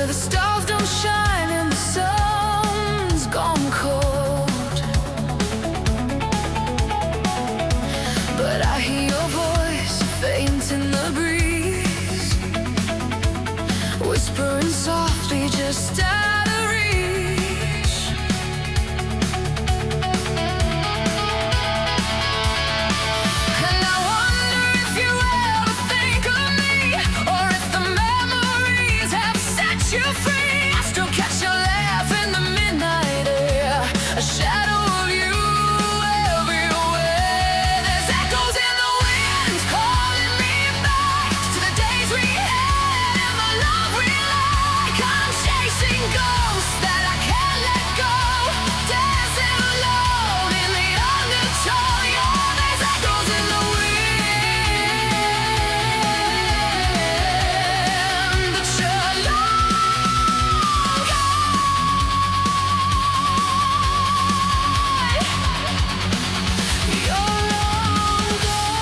where the stars don't shine and the sun's gone cold. But I hear your voice faint in the breeze, whispering softly just out of reach. And I wonder if you ever think of me, or if the memories have set you free. I still catch your laugh in the midnight air, a shadow of you everywhere. There's echoes in the wind calling me back to the days we had and the love we like. I'm chasing ghosts that I can't let go, dancing alone in the undertow. Yeah, there's echoes in the wind, but you're long gone. You're long gone.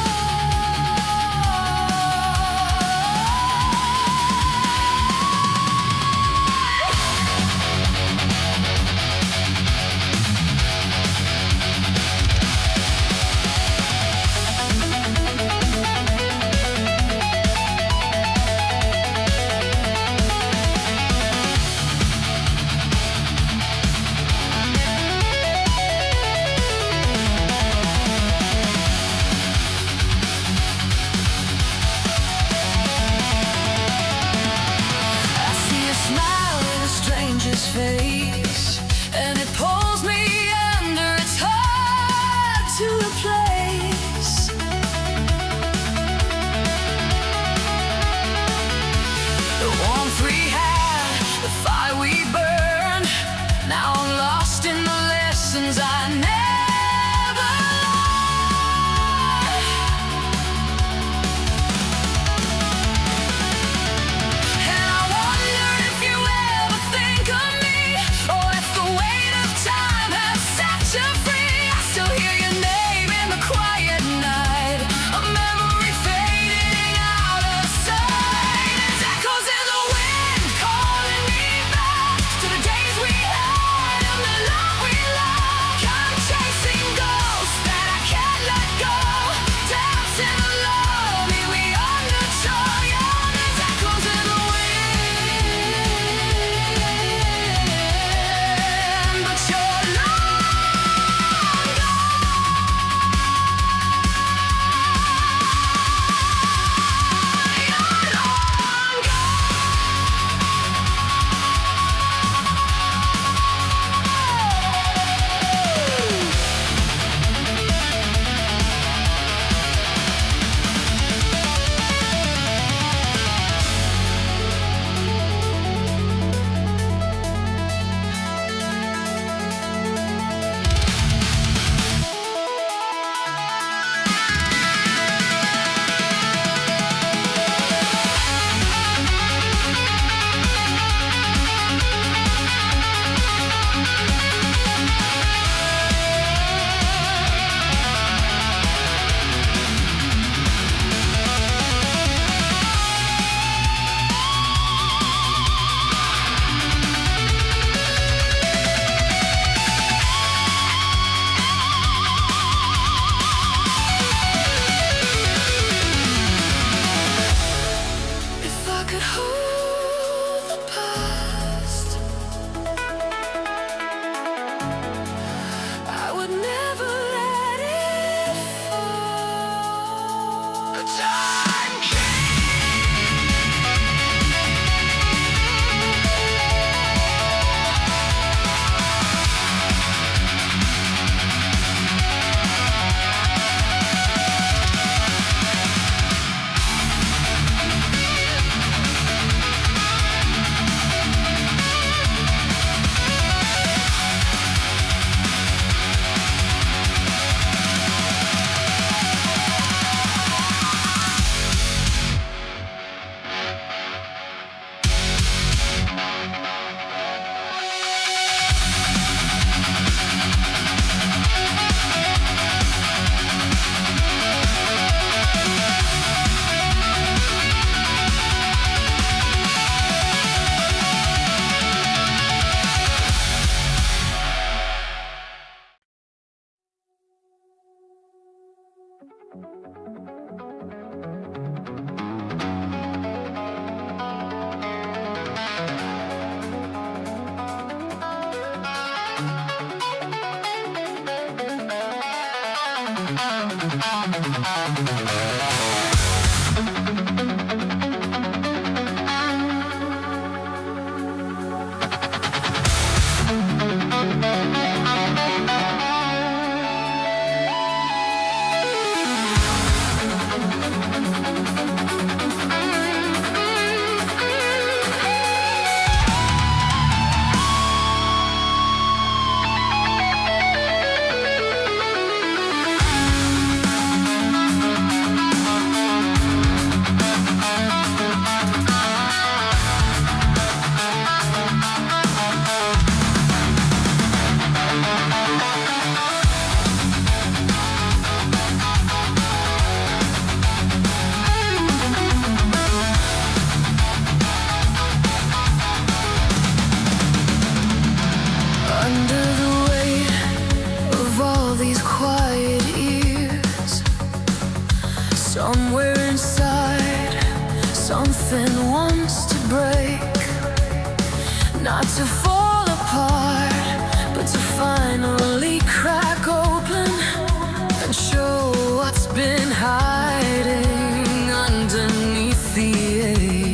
Somewhere inside, something wants to break. Not to fall apart, but to finally crack open and show what's been hiding underneath the ache.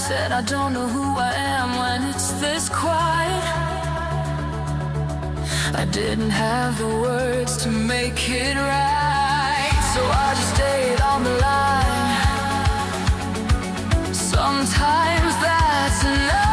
Said I don't know who I am when it's this quiet. I didn't have the words to make it right, so I just stayed on the line. Sometimes that's enough.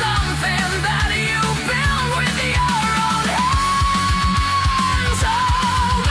Something that you build with your own hands. Oh,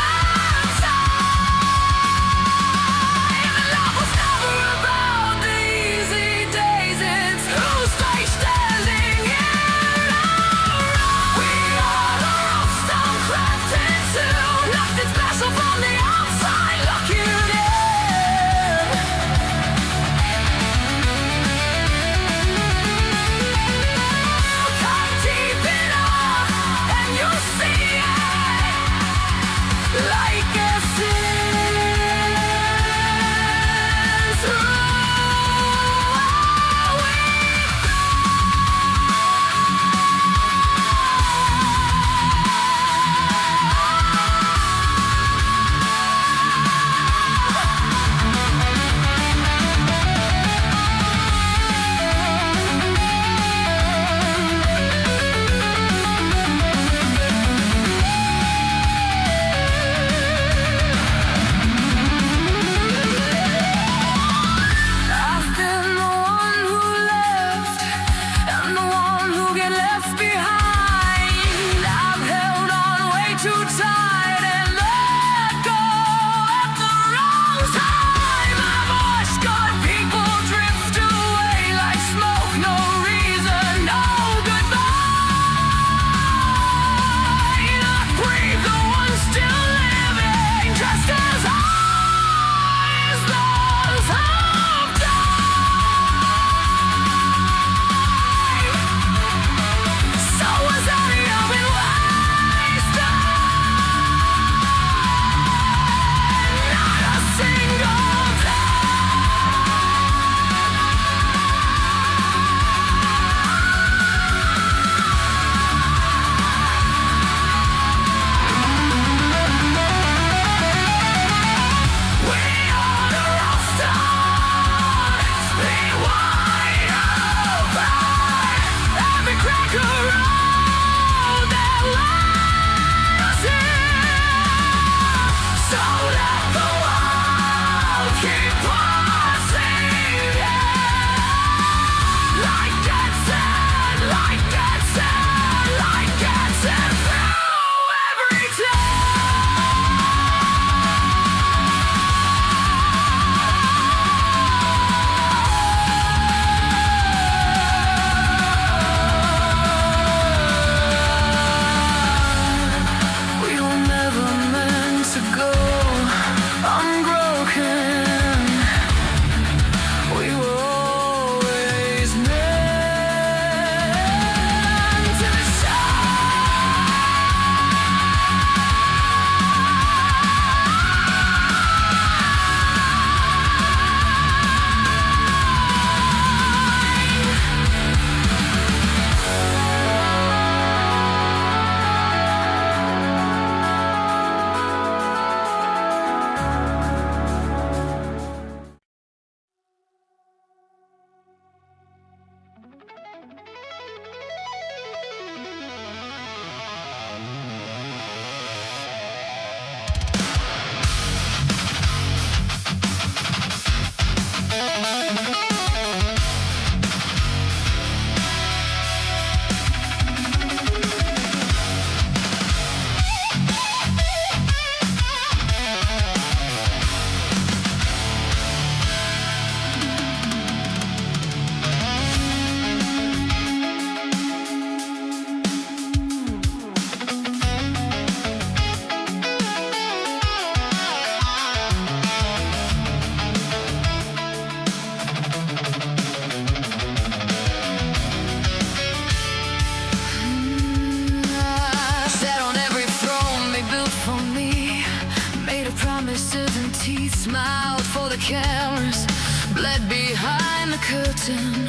teeth smiled for the cameras, bled behind the curtain.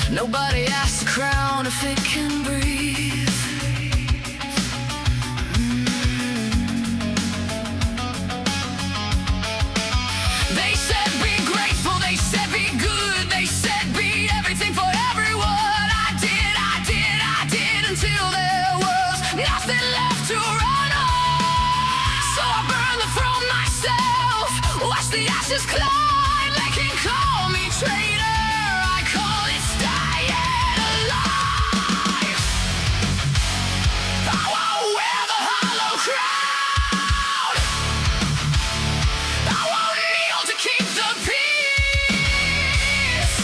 Nobody asked the crown if it can breathe. They said be grateful, they said be good, they said be everything for everyone. I did until there was nothing left to run on. So I burned the throne myself, watch the ashes climb. They can call me traitor, I call it staying alive. I won't wear the hollow crown, I won't kneel to keep the peace.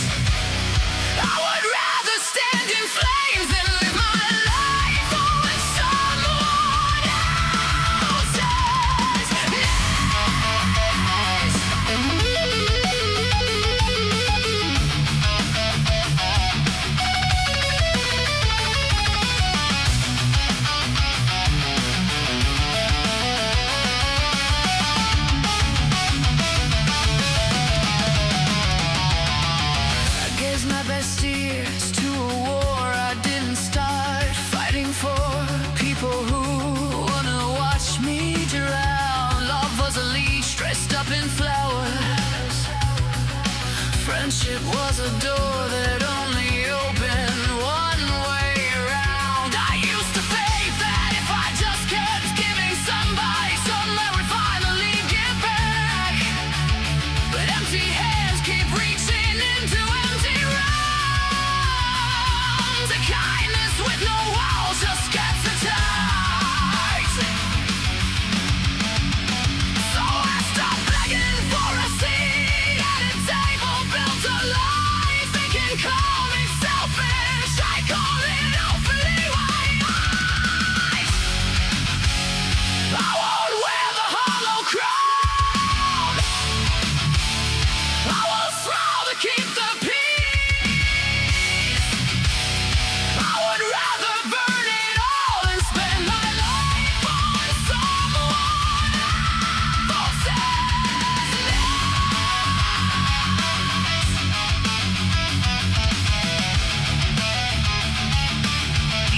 I would rather stand in flames than live my life on someone else's I gave my best years to a war I didn't start, fighting for people who wanna watch me drown. Love was a leech dressed up in flowers. Friendship was a door that only opened one way around. I used to think that if I just kept giving, somebody somewhere would finally give back. But empty hands keep reaching into empty rooms. A kindness with no walls just gets attacked. So I stopped begging for a seat at a table built of lies. They can call me selfish, I call it openly wise. I won't wear the hollow crown, I will throw to keep the peace. I would rather burn it all than spend my life on someone else's neck.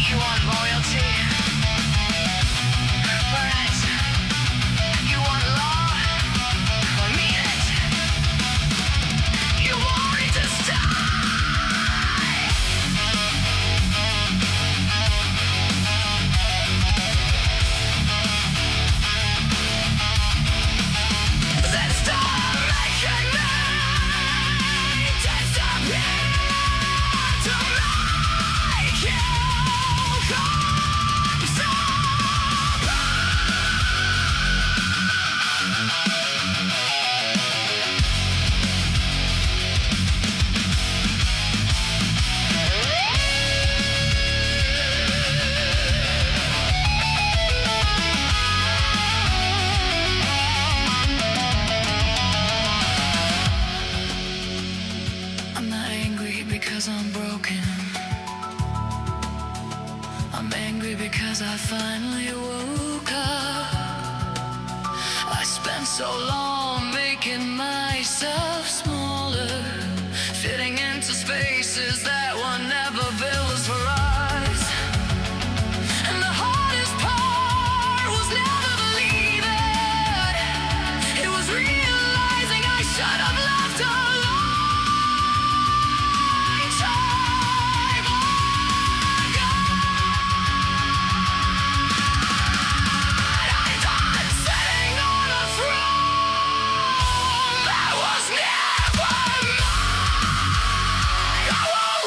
You want loyalty? Burn it. You want law? Mean it. You want it to stop. Then stop making me disappear to make you come I'm not angry because I'm broken. I'm angry because I finally woke up. I spent so long making myself smaller, fitting into spaces that were never built for us. And the hardest part was never believing. It was realizing I should have left a long time ago. I'm done sitting on a throne that was never mine. I won't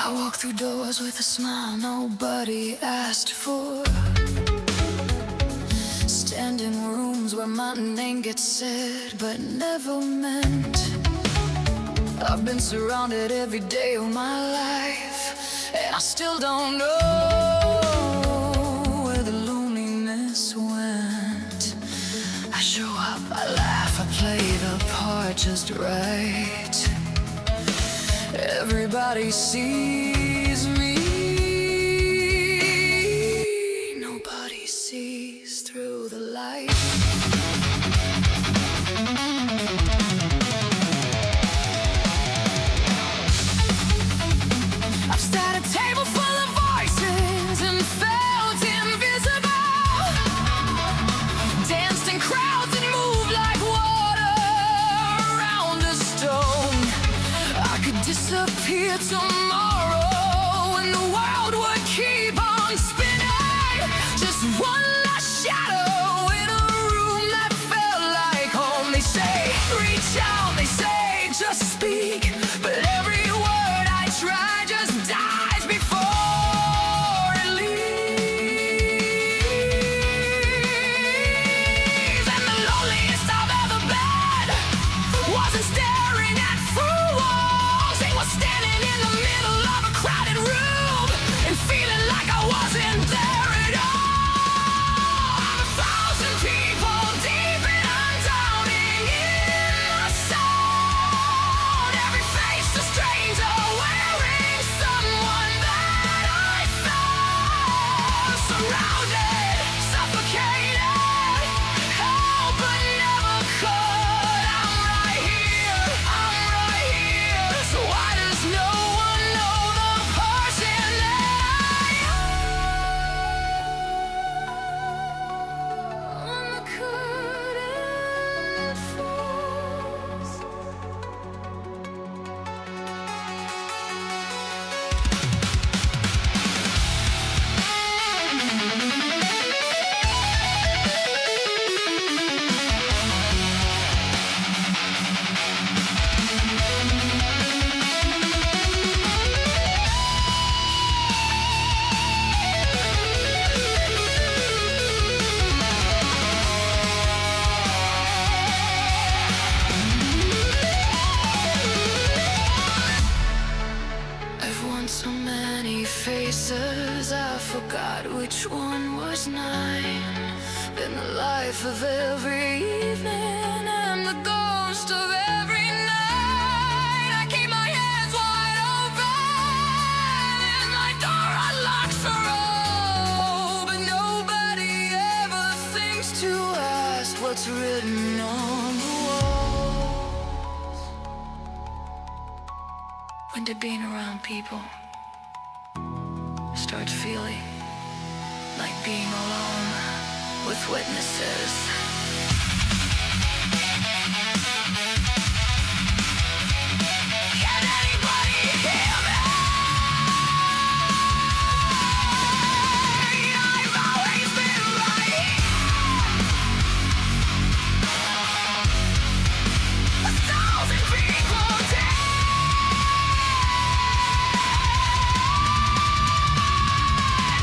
I walk through doors with a smile nobody asked for. Stand in rooms where my name gets said but never meant. I've been surrounded every day of my life, and I still don't know where the loneliness went. I show up, I laugh, I play the part just right. Everybody sees me, nobody sees through the light. I've sat at a table full of voices and felt invisible, danced in crowds and moved like water around a stone. I could disappear tomorrow and the world would keep on spinning. Just one last shadow in a room that felt like home. They say, reach out, they say, just speak, but every word I try just dies before it leaves. And the loneliest I've ever been wasn't staring at four walls. It was standing in the middle of a crowded room and feeling like I wasn't there at all. I'm 1,000 people deep and I'm drowning in my sound. Every face a stranger wearing someone that I found. Surrounded, suffocated, help but never could. I'm right here, so why does no one know the person that I am? On the curtain falls. I've won so many faces, I forgot which one was mine. Been the life of every evening and the ghost of every night. I keep my hands wide open and my door unlocked for all, but nobody ever thinks to ask what's written on the walls. When did being around people start feeling like being alone with witnesses? Can anybody hear me? I've always been right here. 1,000 people dead.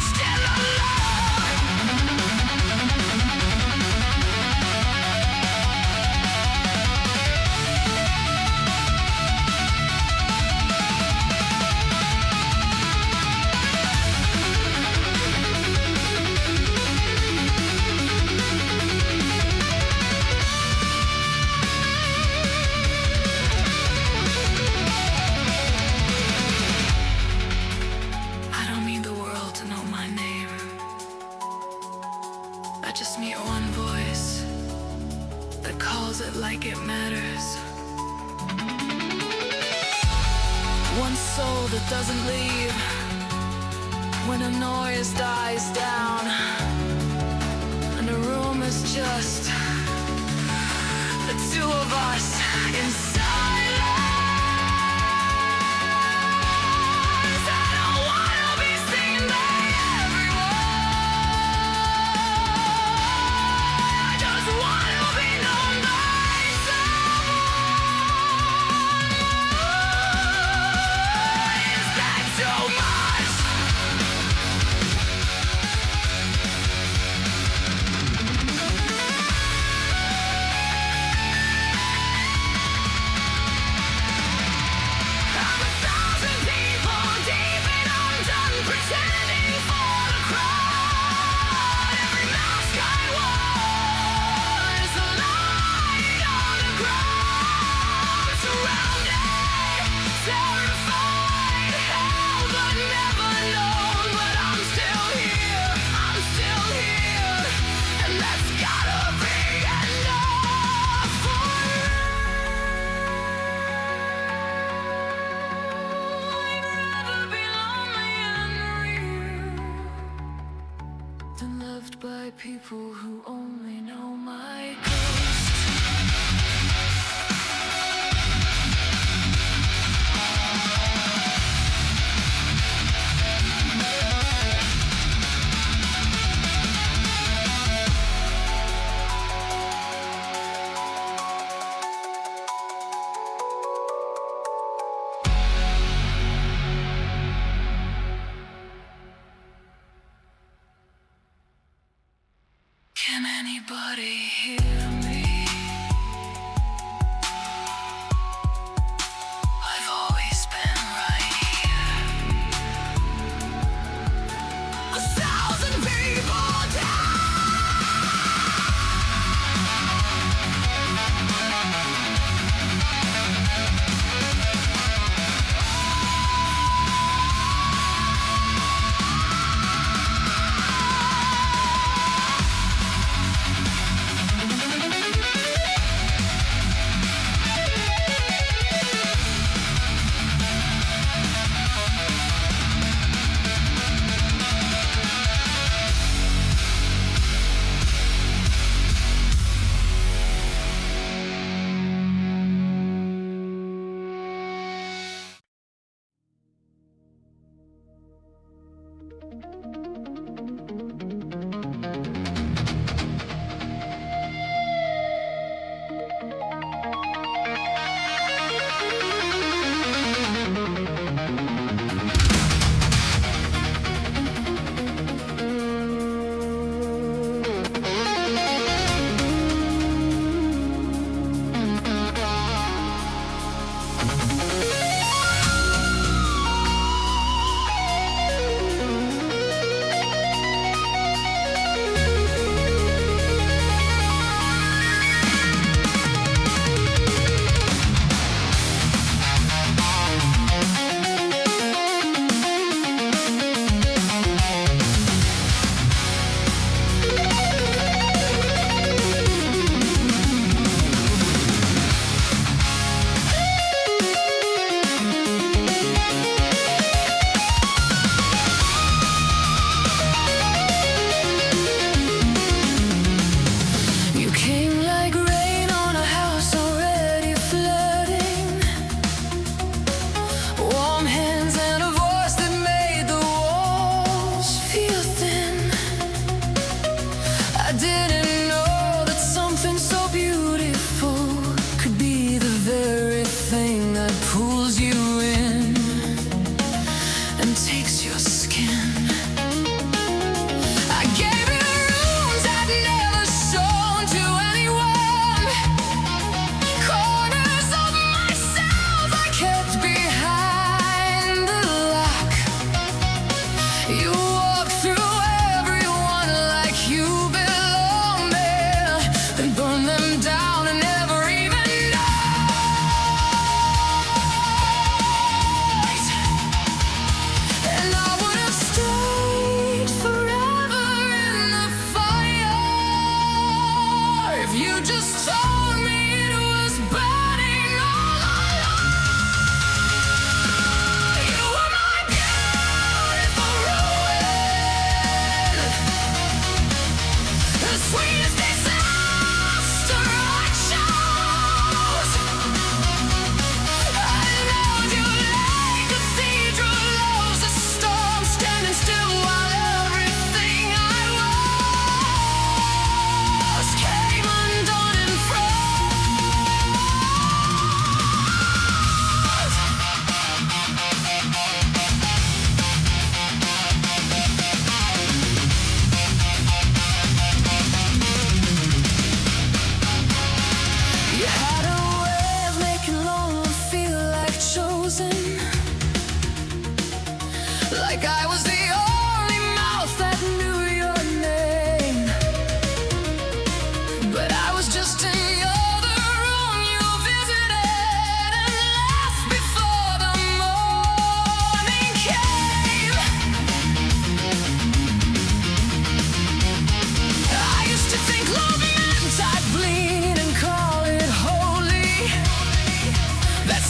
Still I don't need the world to know my name. I just need one voice that calls it like it matters. One soul that doesn't leave when the noise dies down and the room is just the two of us in silence. I don't wanna be seen by everyone. I just wanna be known by someone. Is that so people who only know my ghost. Can anybody hear me? I've always been right here. 1,000 people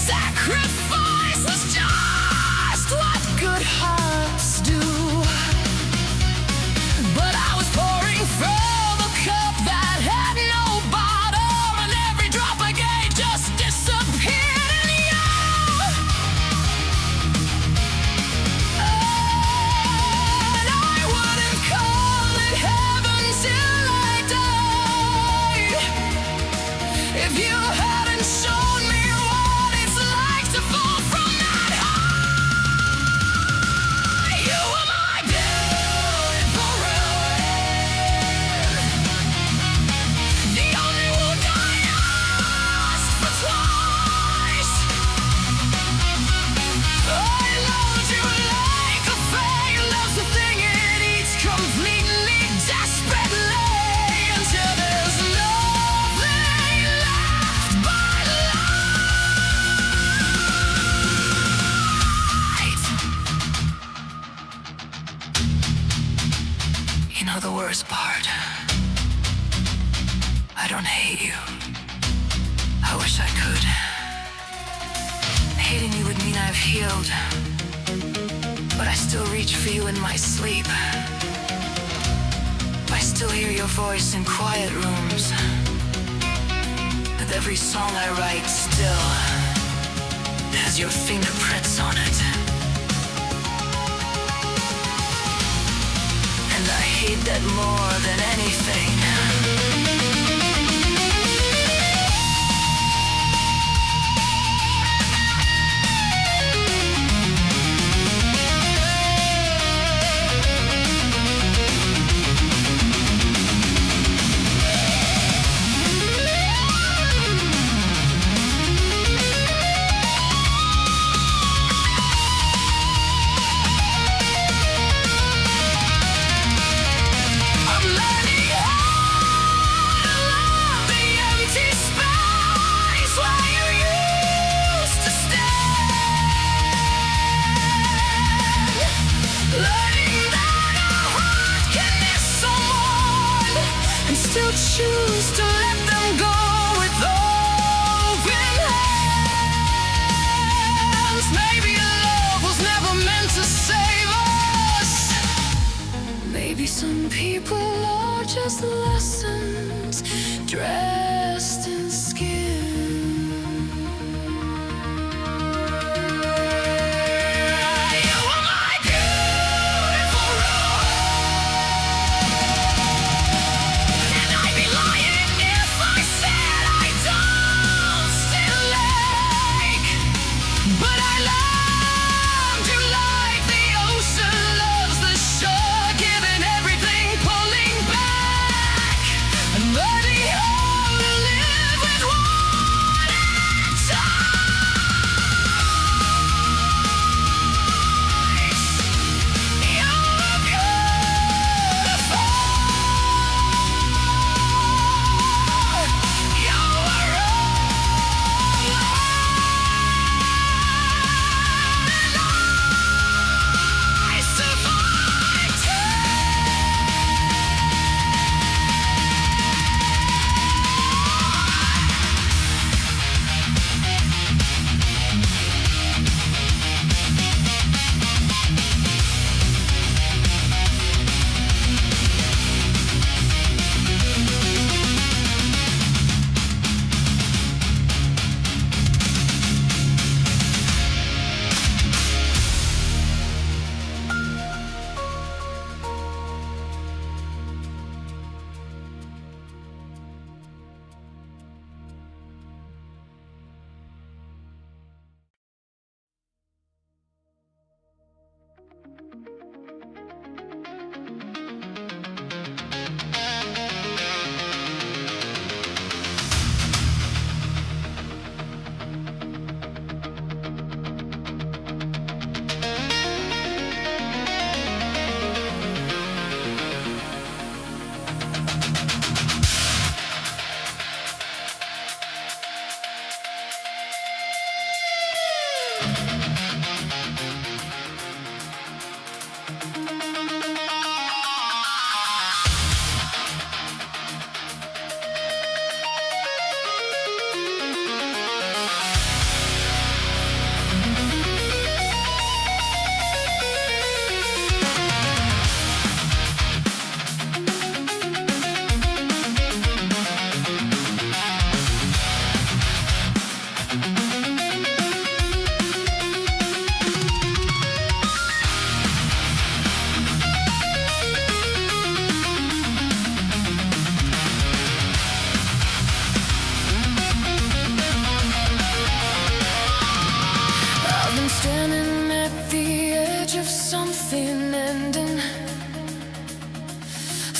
sacrifice was just what good hearts know the worst part? I don't hate you. I wish I could. Hating you would mean I've healed. But I still reach for you in my sleep. I still hear your voice in quiet rooms. And every song I write still has your fingerprints on it. And I hate that more than anything. Choose to let them go with open hands. Maybe love was never meant to save us. Maybe some people are just lessons dressed in skin.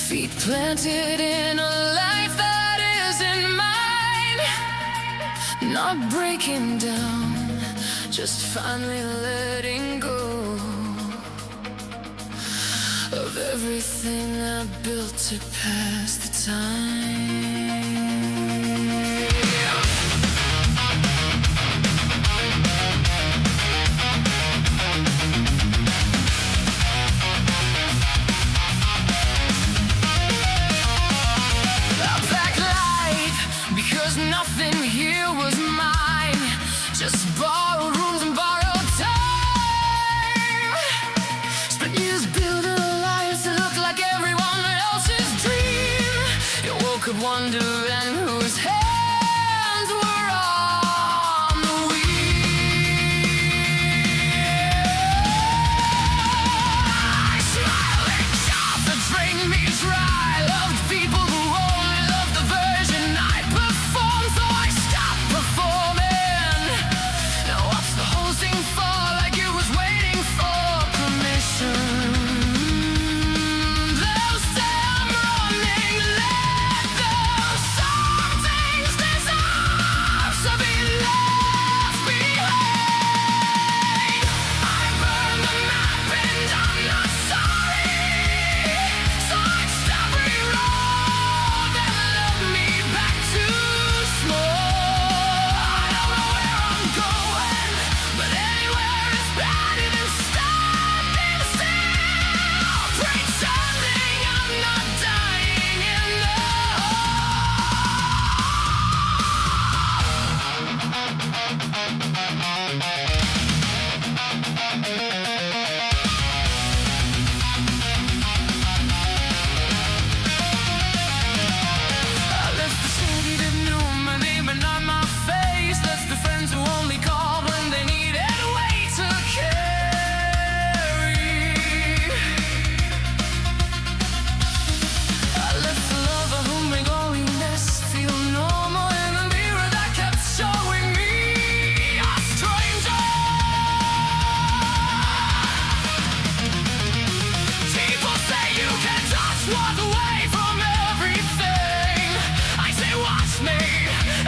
Feet planted in a life that isn't mine. Not breaking down, just finally letting go of everything I built to pass the time. walk away from everything. I say, watch me.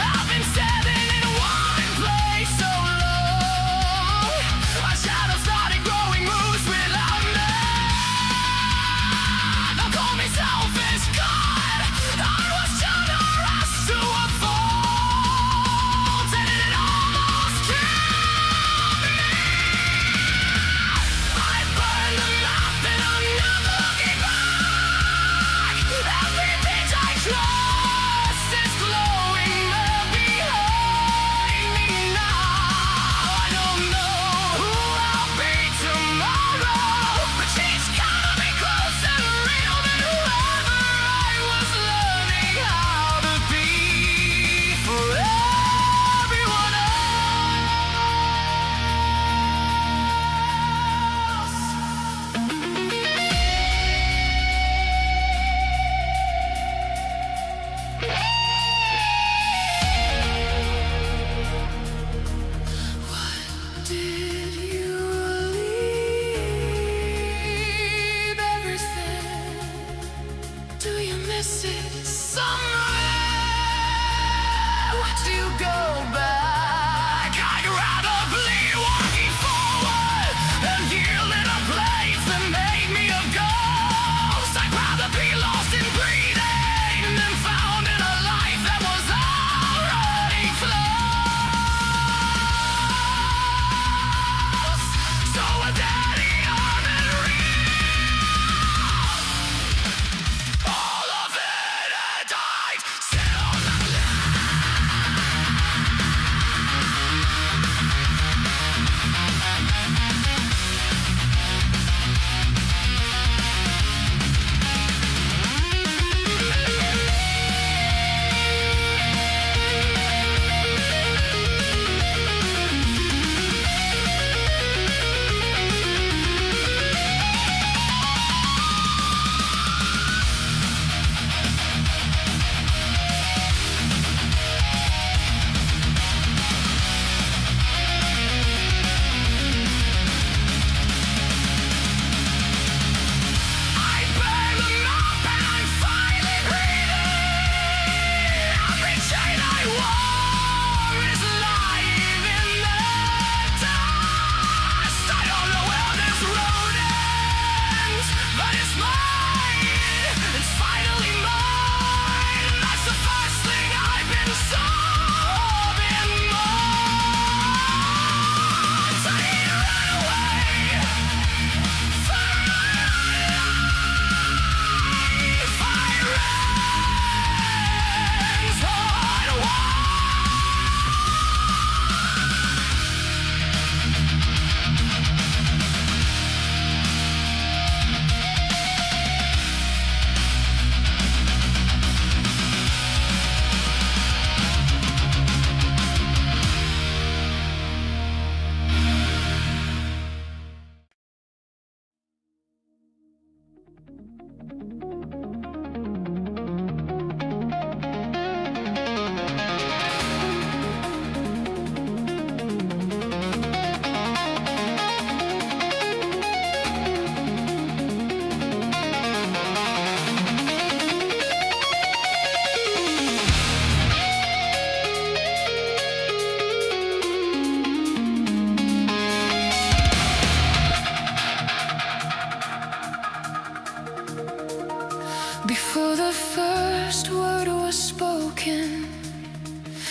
I've been standing in one place so long. A shadow started growing moves without me. Don't call me selfish, God. I was trying to rush to a fault, and it almost killed me. I burned them up and I'm never looking back. Every bitch I trust is glowing there behind me now. I don't know who I'll be tomorrow, but she's gonna be closer and real than whoever I was learning how to be for everyone Did you leave everything? Do you miss it somewhere? Do you go back? I'd rather bleed walking forward than heal in a place that made me a ghost. I'd rather be lost in breathing than found in a life that was already closed. So with any arm and all of it had died. Sit on the I burn them up and I'm finally breathing. Every chain I wore is lying in the dust. I don't know where this road ends, but it's mine. It's finally mine. That's the first thing I've been sold in months. I need to run away from my life. I ran toward a wall. Before the first word was spoken,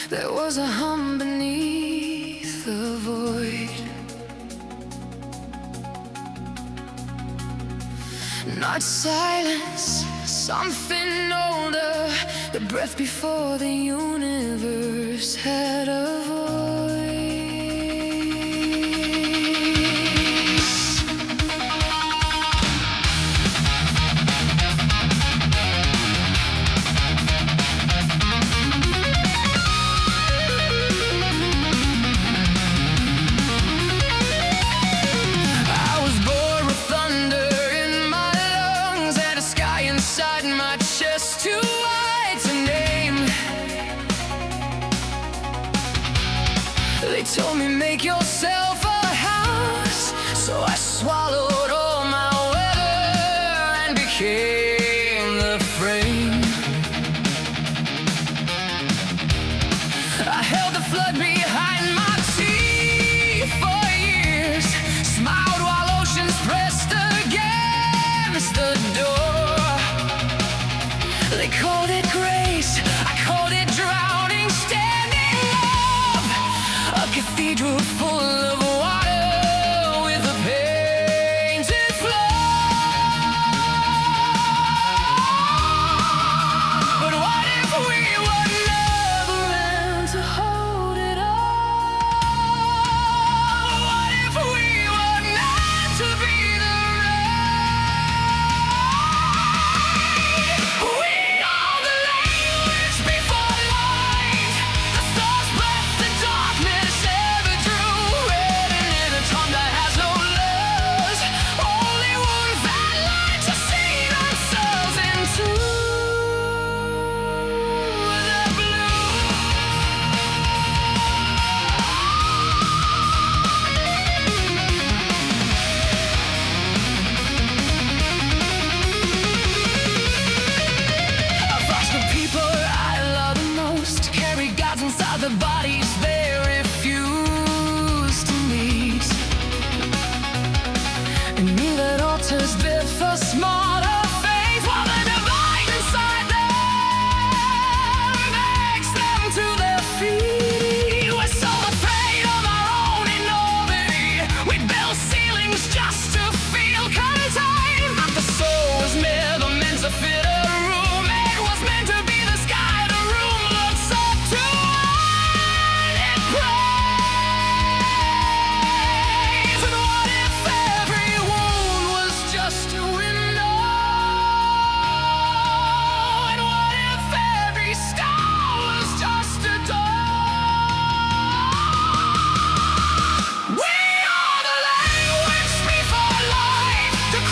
there was a hum beneath the void. Not silence, something older, the breath before the universe had a voice. I was born with thunder in my lungs and a sky inside my chest too wide to name. They told me make yourself a house, so I swallowed all my weather and became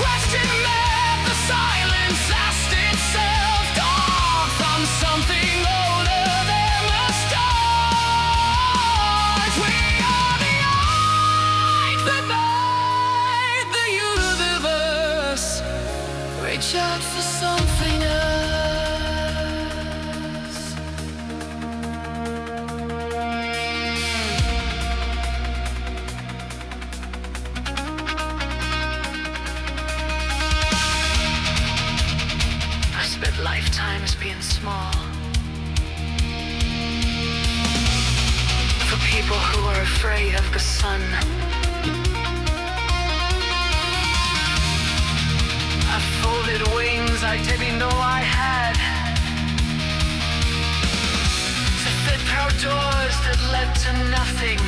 question that the silence asked itself. Dawn from something older than the stars. We are the light that made the universe. Reach out for something else. I spent lifetimes being small. For people who are afraid of the sun. I folded wings I didn't know I had. To fit proud doors that led to nothing.